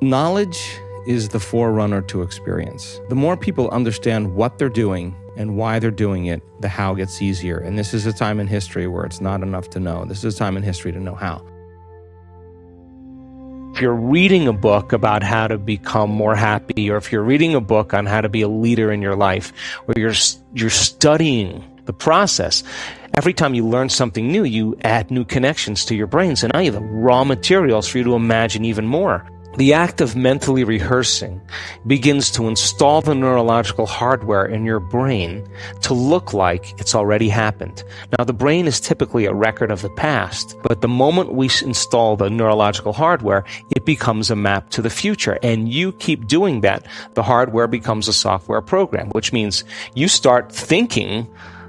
Knowledge is the forerunner to experience. The more people understand what they're doing and why they're doing it, the how gets easier. And this is a time in history where it's not enough to know. This is a time in history to know how. If you're reading a book about how to become more happy, or if you're reading a book on how to be a leader in your life, or you're studying the process, every time you learn something new, you add new connections to your brain. So now you have the raw materials for you to imagine even more. The act of mentally rehearsing begins to install the neurological hardware in your brain to look like it's already happened. Now, the brain is typically a record of the past, but the moment we install the neurological hardware, it becomes a map to the future. And you keep doing that, the hardware becomes a software program, which means you start thinking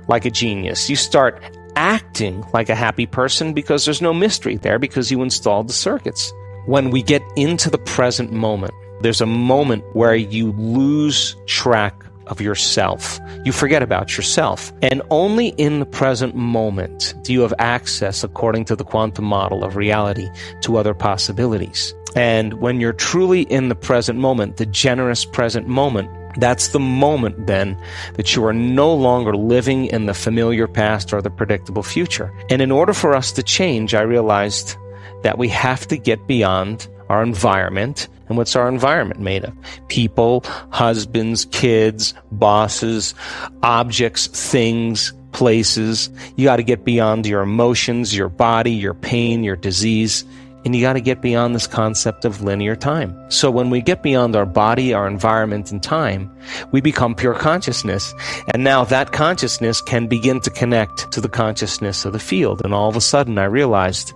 like a genius. You start acting like a happy person because there's no mystery there, because you installed the circuits. When we get into the present moment, there's a moment where you lose track of yourself. You forget about yourself. And only in the present moment do you have access, according to the quantum model of reality, to other possibilities. And when you're truly in the present moment, the generous present moment, that's the moment then that you are no longer living in the familiar past or the predictable future. And in order for us to change, I realized that we have to get beyond our environment. And what's our environment made of? People, husbands, kids, bosses, objects, things, places. You got to get beyond your emotions, your body, your pain, your disease. And you got to get beyond this concept of linear time. So when we get beyond our body, our environment, and time, we become pure consciousness. And now that consciousness can begin to connect to the consciousness of the field. And all of a sudden I realized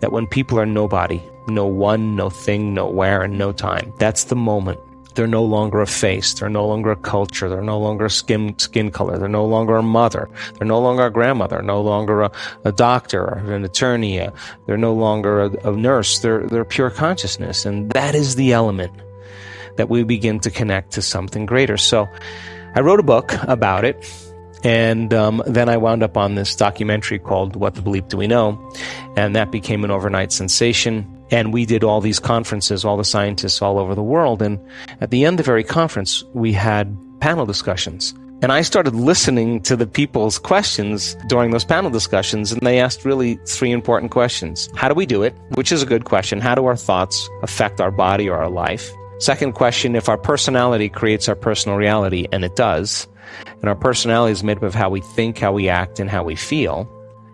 that when people are nobody, no one, no thing, no where, and no time, that's the moment. They're no longer a face. They're no longer a culture. They're no longer a skin color. They're no longer a mother. They're no longer a grandmother. No longer a doctor or an attorney. They're no longer a nurse. They're pure consciousness. And that is the element that we begin to connect to something greater. So I wrote a book about it. And then I wound up on this documentary called What the Bleep Do We Know? And that became an overnight sensation. And we did all these conferences, all the scientists all over the world. And at the end of every conference, we had panel discussions. And I started listening to the people's questions during those panel discussions. And they asked really three important questions. How do we do it? Which is a good question. How do our thoughts affect our body or our life? Second question, if our personality creates our personal reality, and it does, and our personality is made up of how we think, how we act, and how we feel.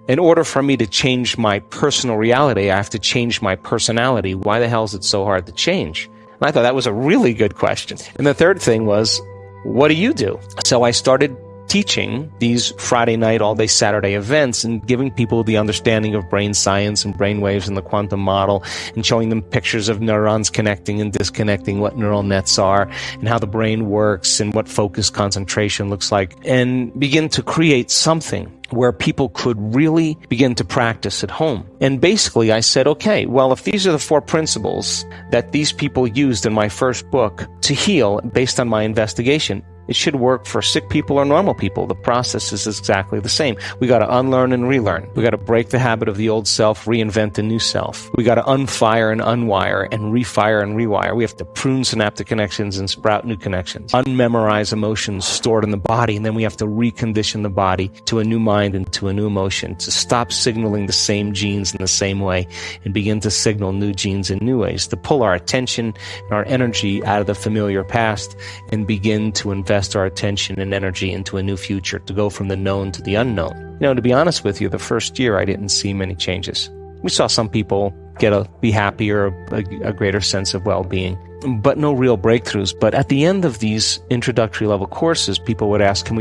In order for me to change my personal reality, I have to change my personality. Why the hell is it so hard to change? And I thought that was a really good question. And the third thing was, what do you do? So I started teaching these Friday night, all day Saturday events and giving people the understanding of brain science and brain waves and the quantum model, and showing them pictures of neurons connecting and disconnecting, what neural nets are and how the brain works and what focus concentration looks like, and begin to create something where people could really begin to practice at home. And basically I said, okay, well, if these are the four principles that these people used in my first book to heal based on my investigation, it should work for sick people or normal people. The process is exactly the same. We got to unlearn and relearn. We got to break the habit of the old self, reinvent a new self. We got to unfire and unwire and refire and rewire. We have to prune synaptic connections and sprout new connections. Unmemorize emotions stored in the body, and then we have to recondition the body to a new mind and to a new emotion, to stop signaling the same genes in the same way and begin to signal new genes in new ways, to pull our attention and our energy out of the familiar past and begin to invest our attention and energy into a new future, to go from the known to the unknown. You know, to be honest with you, the first year I didn't see many changes. We saw some people be happier, a greater sense of well-being, but no real breakthroughs. But at the end of these introductory level courses, people would ask, can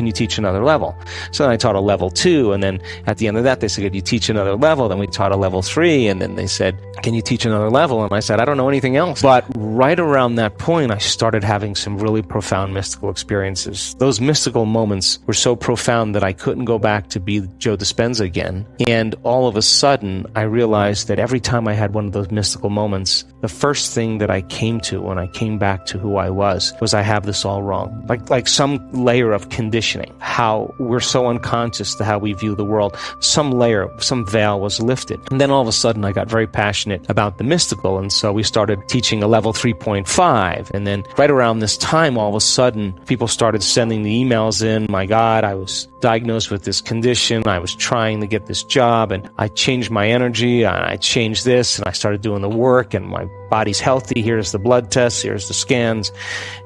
you teach another level? So then I taught a level 2, and then at the end of that, they said, could you teach another level? Then we taught a level 3, and then they said, can you teach another level? And I said, I don't know anything else. But right around that point, I started having some really profound mystical experiences. Those mystical moments were so profound that I couldn't go back to be Joe Dispenza again. And all of a sudden, I realized that every time I had one of those mystical moments, the first thing that I came came to when I came back to who I was I have this all wrong. Like some layer of conditioning, how we're so unconscious to how we view the world. Some layer, some veil was lifted. And then all of a sudden I got very passionate about the mystical. And so we started teaching a level 3.5. And then right around this time, all of a sudden, people started sending the emails in. My God, I was diagnosed with this condition. I was trying to get this job, and I changed my energy. I changed this, and I started doing the work, and my body's healthy. Here's the blood tests. Here's the scans.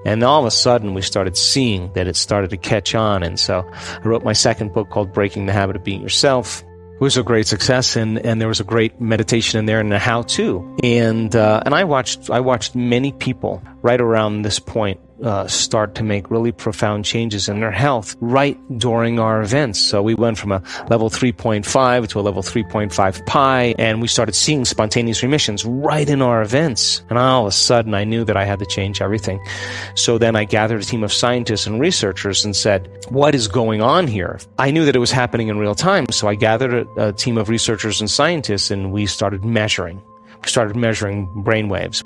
And all of a sudden, we started seeing that it started to catch on. And so I wrote my second book called Breaking the Habit of Being Yourself. It was a great success, and there was a great meditation in there and a how-to. And I watched many people right around this point start to make really profound changes in their health right during our events. So we went from a level 3.5 to a level 3.5 pi, and we started seeing spontaneous remissions right in our events. And all of a sudden, I knew that I had to change everything. So then I gathered a team of scientists and researchers and said, what is going on here? I knew that it was happening in real time, so I gathered a team of researchers and scientists, and we started measuring. We started measuring brain waves.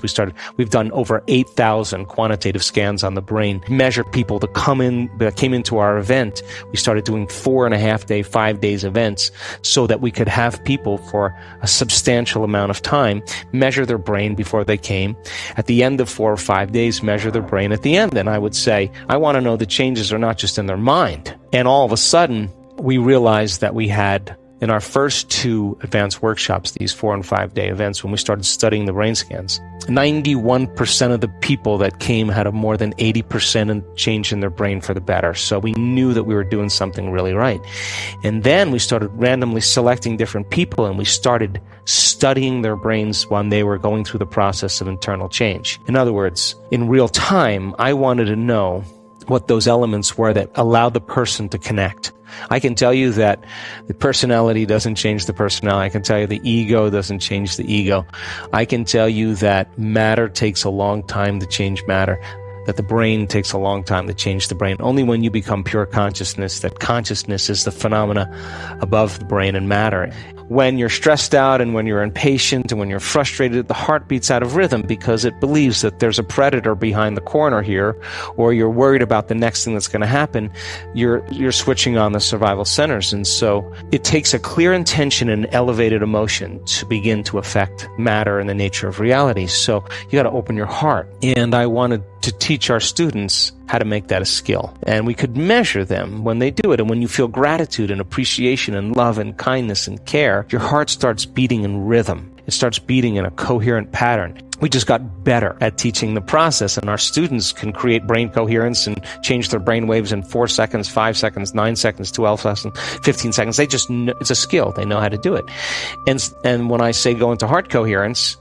We've done over 8,000 quantitative scans on the brain, measured people that came into our event. We started doing 4.5-day, 5 days events so that we could have people for a substantial amount of time measure their brain before they came. At the end of 4 or 5 days, measure their brain at the end. And I would say, I want to know the changes are not just in their mind. And all of a sudden, we realized that we had, in our first 2 advanced workshops, these 4 and 5 day events, when we started studying the brain scans, 91% of the people that came had a more than 80% change in their brain for the better. So we knew that we were doing something really right. And then we started randomly selecting different people, and we started studying their brains when they were going through the process of internal change. In other words, in real time, I wanted to know what those elements were that allowed the person to connect. I can tell you that the personality doesn't change the personality. I can tell you the ego doesn't change the ego. I can tell you that matter takes a long time to change matter, that the brain takes a long time to change the brain. Only when you become pure consciousness, that consciousness is the phenomena above the brain and matter. When you're stressed out and when you're impatient and when you're frustrated, the heart beats out of rhythm because it believes that there's a predator behind the corner here, or you're worried about the next thing that's going to happen. You're switching on the survival centers. And so it takes a clear intention and elevated emotion to begin to affect matter and the nature of reality. So you got to open your heart. And I wanted to teach our students how to make that a skill. And we could measure them when they do it. And when you feel gratitude and appreciation and love and kindness and care, your heart starts beating in rhythm. It starts beating in a coherent pattern. We just got better at teaching the process, and our students can create brain coherence and change their brain waves in 4 seconds, 5 seconds, 9 seconds, 12 seconds, 15 seconds. They just know, it's a skill. They know how to do it. And when I say go into heart coherence,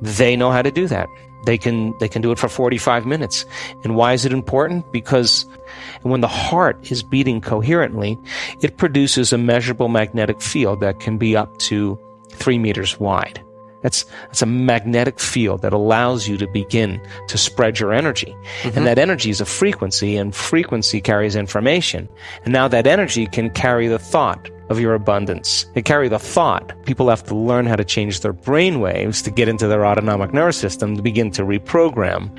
they know how to do that. They can do it for 45 minutes. And why is it important? Because when the heart is beating coherently, it produces a measurable magnetic field that can be up to 3 meters wide. That's a magnetic field that allows you to begin to spread your energy. Mm-hmm. And that energy is a frequency, and frequency carries information. And now that energy can carry the thought of your abundance. They carry the thought. People have to learn how to change their brain waves to get into their autonomic nervous system to begin to reprogram.